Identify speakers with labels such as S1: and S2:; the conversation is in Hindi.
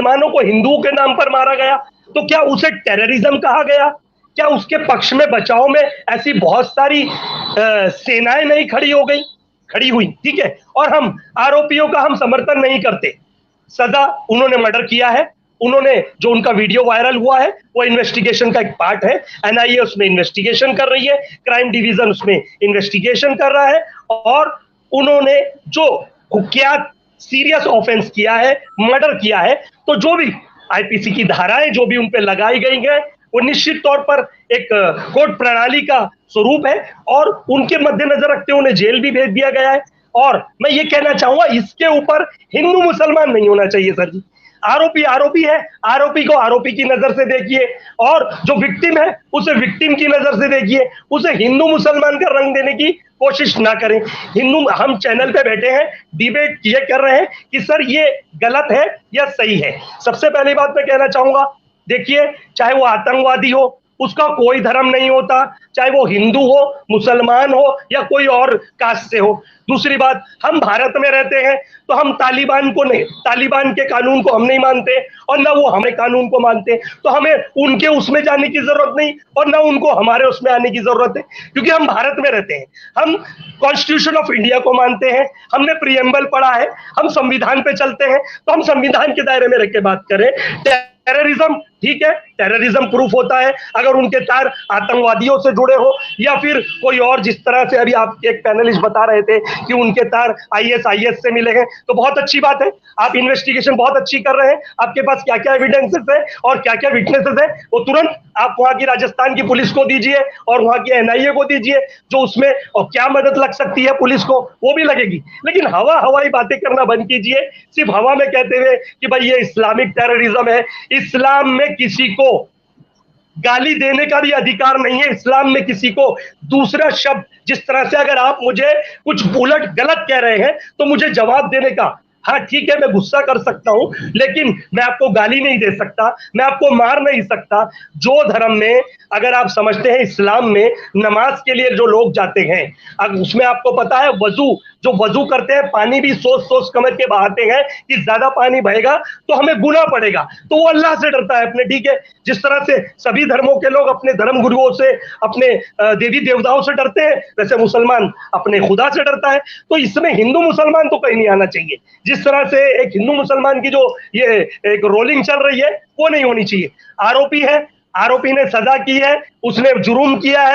S1: मुसलमानों को हिंदुओं के नाम पर मारा गया, तो क्या उसे टेररिज्म कहा गया? क्या उसके पक्ष में बचाव में ऐसी बहुत सारी सेनाएं नहीं खड़ी हुई, ठीक है? और हम आरोपियों का हम समर्थन नहीं करते। सजा, उन्होंने मर्डर किया है, उन्होंने जो उनका वीडियो वायरल हुआ है वो इन्वेस्टिगेशन का एक पार्ट है। एनआईए उसमें इन्वेस्टिगेशन कर रही है, क्राइम डिवीजन उसमें इन्वेस्टिगेशन कर रहा है, और उन्होंने जो कुख्यात सीरियस ऑफेंस किया है, मर्डर किया है, तो जो भी आईपीसी की धाराएं जो भी उन पे लगाई गई हैं वो निश्चित तौर पर एक कोर्ट प्रणाली का स्वरूप है, और उनके मद्देनजर रखते हुए उन्हें जेल भी भेज दिया गया है। और मैं ये कहना चाहूंगा, इसके ऊपर हिंदू मुसलमान नहीं होना चाहिए सर जी। आरोपी आरोपी है, आरोपी को आरोपी की नजर से देखिए, और जो विक्टिम है उसे विक्टिम की नजर से देखिए, उसे हिंदू मुसलमान का रंग देने की कोशिश ना करें। हम चैनल पे बैठे हैं, डिबेट ये कर रहे हैं कि सर ये गलत है या सही है। सबसे पहली बात मैं कहना चाहूंगा, देखिए, चाहे वो आतंकवादी हो, उसका कोई धर्म नहीं होता, चाहे वो हिंदू हो, मुसलमान हो या कोई और कास्ट से हो। दूसरी बात, हम भारत में रहते हैं तो हम तालिबान के कानून को हम नहीं मानते, और ना वो हमें कानून को मानते, तो हमें उनके उसमें जाने की जरूरत नहीं और ना उनको हमारे उसमें आने की जरूरत है, क्योंकि हम भारत में रहते हैं। हम कॉन्स्टिट्यूशन ऑफ इंडिया को मानते हैं, हमने प्रियम्बल पढ़ा है, हम संविधान पे चलते हैं, तो हम संविधान के दायरे में रह के बात करें। टेररिज्म, ठीक है, टेररिज्म प्रूफ होता है अगर उनके तार आतंकवादियों से जुड़े हो, या फिर कोई और, जिस तरह से अभी आप एक पैनलिस्ट बता रहे थे कि उनके तार आईएसआईएस से मिले हैं, तो बहुत अच्छी बात है, आप इन्वेस्टिगेशन बहुत अच्छी कर रहे हैं। आपके पास क्या क्या एविडेंसेस है और क्या क्या विटनेसेस है, वो तुरंत आप वहां की राजस्थान की पुलिस को दीजिए और वहां की एनआईए को दीजिए, जो उसमें और क्या मदद लग सकती है पुलिस को वो भी लगेगी। लेकिन हवाई बातें करना बंद कीजिए, सिर्फ हवा में कहते हुए कि भाई ये इस्लामिक टेररिज्म है। इस्लाम में किसी को गाली देने का भी अधिकार नहीं है। इस्लाम में किसी को दूसरा शब्द, जिस तरह से अगर आप मुझे कुछ उलट गलत कह रहे हैं तो मुझे जवाब देने का, हाँ ठीक है, मैं गुस्सा कर सकता हूं, लेकिन मैं आपको गाली नहीं दे सकता, मैं आपको मार नहीं सकता। जो धर्म में, अगर आप समझते हैं इस्लाम में नमाज के लिए जो लोग जाते हैं, अब उसमें आपको पता है जो वजू करते हैं, पानी भी सोच सोच समझ के बहाते हैं कि ज्यादा पानी बहेगा तो हमें गुनाह पड़ेगा, तो वो अल्लाह से डरता है अपने, ठीक है। जिस तरह से सभी धर्मों के लोग अपने धर्म गुरुओं से, अपने देवी देवताओं से डरते हैं, वैसे मुसलमान अपने खुदा से डरता है। तो इसमें हिंदू मुसलमान तो कहीं नहीं आना चाहिए। जिस तरह से एक हिंदू मुसलमान की जो ये एक रोलिंग चल रही है वो नहीं होनी चाहिए। आरोपी है, आरोपी ने सजा की है, उसने जुर्म किया है।